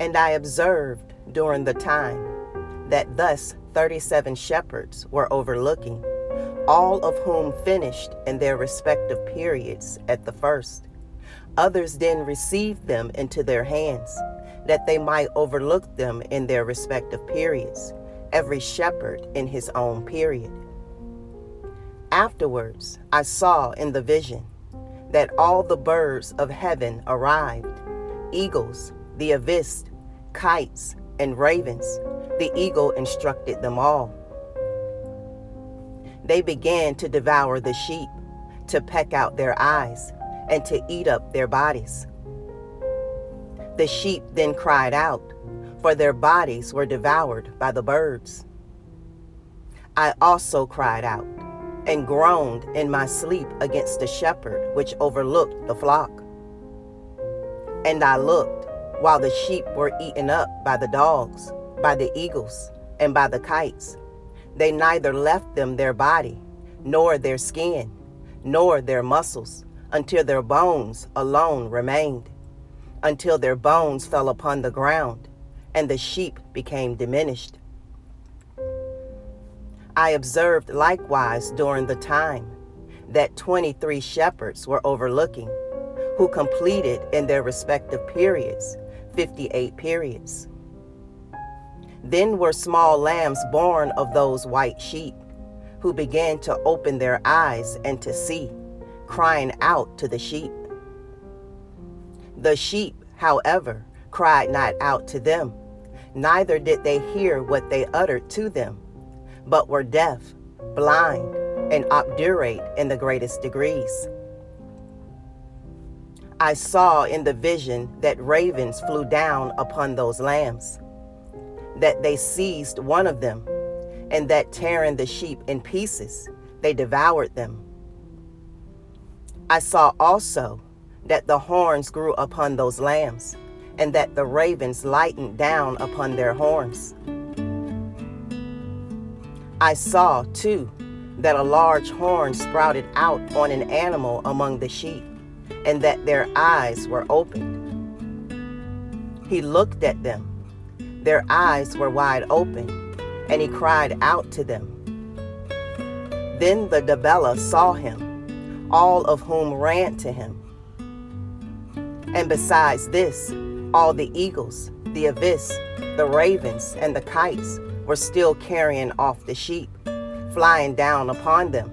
And I observed during the time that thus 37 shepherds were overlooking, all of whom finished in their respective periods at the first. Others then received them into their hands, that they might overlook them in their respective periods, every shepherd in his own period. Afterwards, I saw in the vision that all the birds of heaven arrived, eagles, the avis, kites, and ravens. The eagle instructed them all. They began to devour the sheep, to peck out their eyes, and to eat up their bodies. The sheep then cried out, for their bodies were devoured by the birds. I also cried out, and groaned in my sleep against the shepherd which overlooked the flock. And I looked, while the sheep were eaten up by the dogs, by the eagles, and by the kites. They neither left them their body, nor their skin, nor their muscles, until their bones alone remained, until their bones fell upon the ground, and the sheep became diminished. I observed likewise during the time that 23 shepherds were overlooking, who completed in their respective periods 58 periods. Then were small lambs born of those white sheep, who began to open their eyes and to see, crying out to the sheep. The sheep, however, cried not out to them, neither did they hear what they uttered to them, but were deaf, blind, and obdurate in the greatest degrees. I saw in the vision that ravens flew down upon those lambs, that they seized one of them, and that tearing the sheep in pieces, they devoured them. I saw also that the horns grew upon those lambs, and that the ravens lightened down upon their horns. I saw, too, that a large horn sprouted out on an animal among the sheep, and that their eyes were opened. He looked at them. Their eyes were wide open, and he cried out to them. Then the Debella saw him, all of whom ran to him. And besides this, all the eagles, the avis, the ravens, and the kites were still carrying off the sheep, flying down upon them,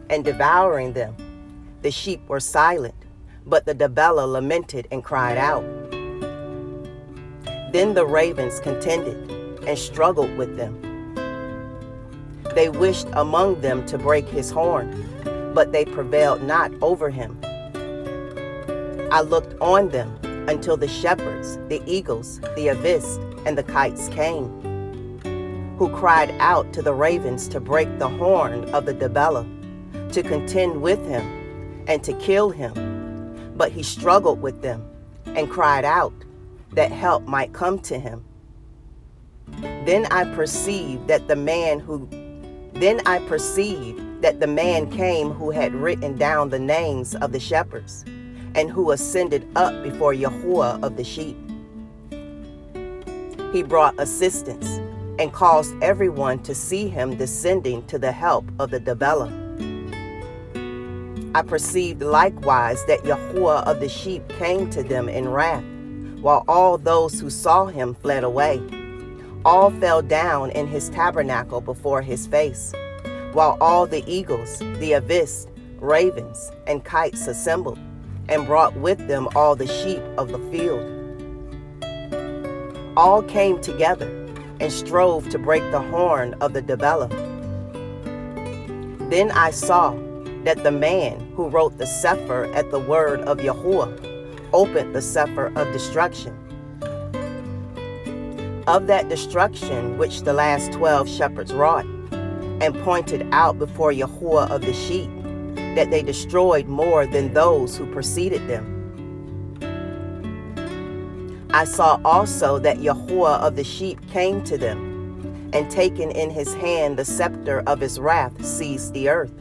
and devouring them. The sheep were silent, but the Debella lamented and cried out. Then the ravens contended and struggled with them. They wished among them to break his horn, but they prevailed not over him. I looked on them until the shepherds, the eagles, the avis, and the kites came, who cried out to the ravens to break the horn of the Debella, to contend with him, and to kill him. But he struggled with them, and cried out, that help might come to him. Then I perceived that the man came who had written down the names of the shepherds, and who ascended up before Yahuwah of the sheep. He brought assistance, and caused everyone to see him descending to the help of the Debella. I perceived likewise that Yahuwah of the sheep came to them in wrath, while all those who saw him fled away. All fell down in his tabernacle before his face, while all the eagles, the avis, ravens, and kites assembled, and brought with them all the sheep of the field. All came together, and strove to break the horn of the Debella. Then I saw that the man who wrote the Sefer at the word of Yahuwah opened the Sefer of destruction. Of that destruction which the last 12 shepherds wrought, and pointed out before Yahuwah of the sheep, that they destroyed more than those who preceded them. I saw also that Yahuwah of the sheep came to them, and taking in his hand the scepter of his wrath seized the earth,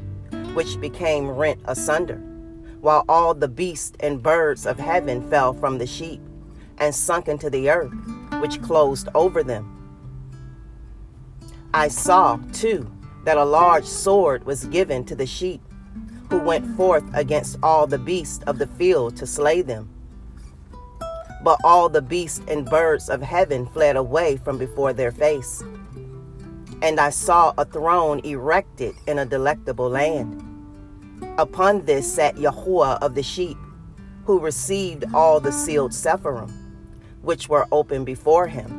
which became rent asunder, while all the beasts and birds of heaven fell from the sheep, and sunk into the earth, which closed over them. I saw, too, that a large sword was given to the sheep, who went forth against all the beasts of the field to slay them. But all the beasts and birds of heaven fled away from before their face. And I saw a throne erected in a delectable land. Upon this sat Yahuwah of the sheep, who received all the sealed sephirim, which were open before him.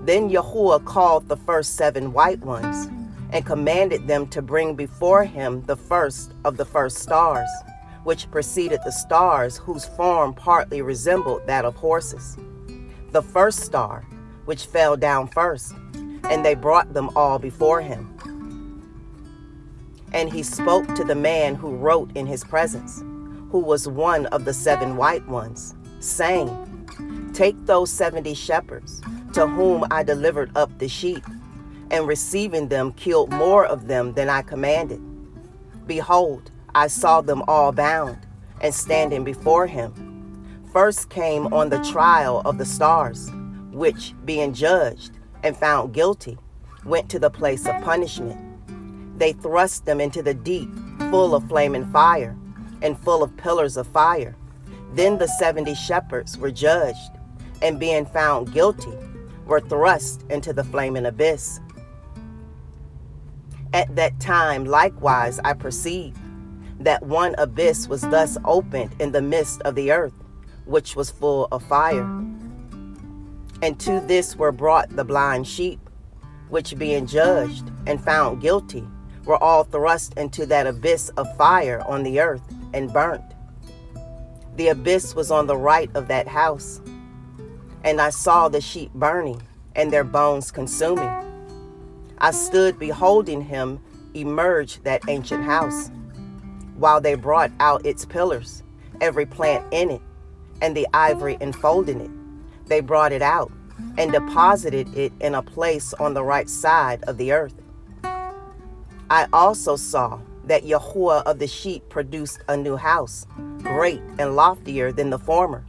Then Yahuwah called the first 7 white ones, and commanded them to bring before him the first of the first stars, which preceded the stars whose form partly resembled that of horses. The first star, which fell down first, and they brought them all before him. And he spoke to the man who wrote in his presence, who was one of the 7 white ones, saying, Take those 70 shepherds, to whom I delivered up the sheep, and receiving them killed more of them than I commanded. Behold, I saw them all bound, and standing before him. First came on the trial of the stars, which, being judged and found guilty, went to the place of punishment. They thrust them into the deep, full of flaming fire, and full of pillars of fire. Then the 70 shepherds were judged, and being found guilty, were thrust into the flaming abyss. At that time likewise I perceived that one abyss was thus opened in the midst of the earth, which was full of fire. And to this were brought the blind sheep, which being judged and found guilty, were all thrust into that abyss of fire on the earth and burnt. The abyss was on the right of that house. And I saw the sheep burning, and their bones consuming. I stood beholding him emerge that ancient house, while they brought out its pillars, every plant in it, and the ivory enfolding it. They brought it out, and deposited it in a place on the right side of the earth. I also saw that Yahuwah of the sheep produced a new house, great and loftier than the former,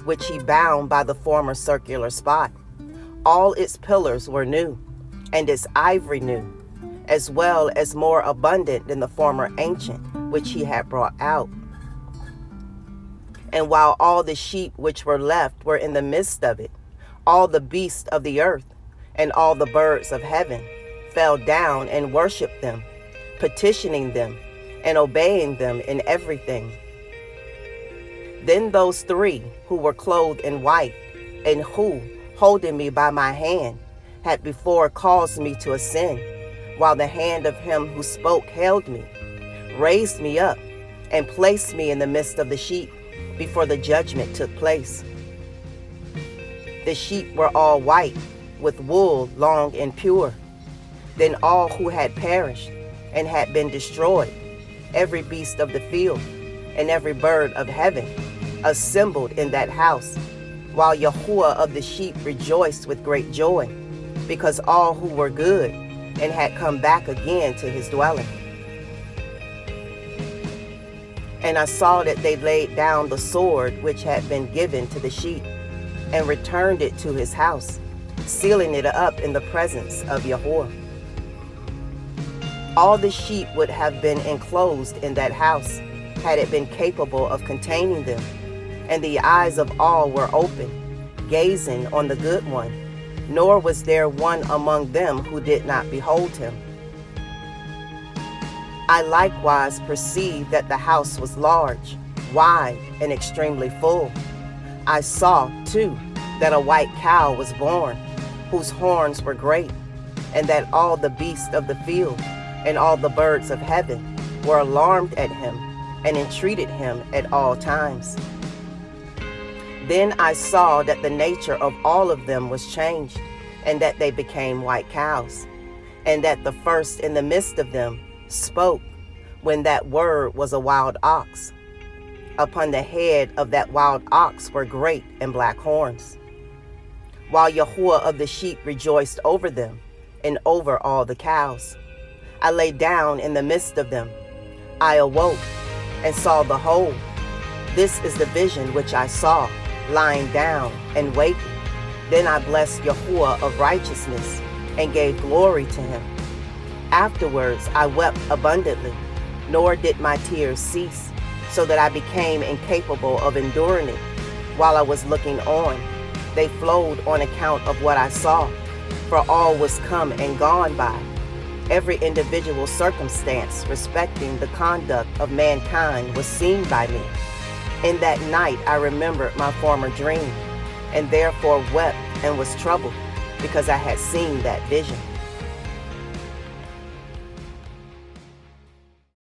which he bound by the former circular spot. All its pillars were new, and its ivory new, as well as more abundant than the former ancient, which he had brought out. And while all the sheep which were left were in the midst of it, all the beasts of the earth and all the birds of heaven fell down and worshipped them, petitioning them and obeying them in everything. Then those 3 who were clothed in white, and who, holding me by my hand, had before caused me to ascend, while the hand of him who spoke held me, raised me up, and placed me in the midst of the sheep, before the judgment took place. The sheep were all white, with wool long and pure. Then all who had perished and had been destroyed, every beast of the field, and every bird of heaven, assembled in that house, while Yahuwah of the sheep rejoiced with great joy, because all who were good and had come back again to his dwelling. And I saw that they laid down the sword which had been given to the sheep, and returned it to his house, sealing it up in the presence of Yahuwah. All the sheep would have been enclosed in that house, had it been capable of containing them, and the eyes of all were open, gazing on the good one, nor was there one among them who did not behold him. I likewise perceived that the house was large, wide, and extremely full. I saw, too, that a white cow was born, whose horns were great, and that all the beasts of the field and all the birds of heaven were alarmed at him and entreated him at all times. Then I saw that the nature of all of them was changed, and that they became white cows, and that the first in the midst of them spoke, when that word was a wild ox. Upon the head of that wild ox were great and black horns. While Yahuwah of the sheep rejoiced over them, and over all the cows. I lay down in the midst of them. I awoke, and saw the whole. This is the vision which I saw, lying down and waking. Then I blessed Yahuwah of righteousness and gave glory to him. Afterwards I wept abundantly, nor did my tears cease, so that I became incapable of enduring it. While I was looking on, they flowed on account of what I saw, for all was come and gone by. Every individual circumstance respecting the conduct of mankind was seen by me. In that night I remembered my former dream, and therefore wept and was troubled, because I had seen that vision.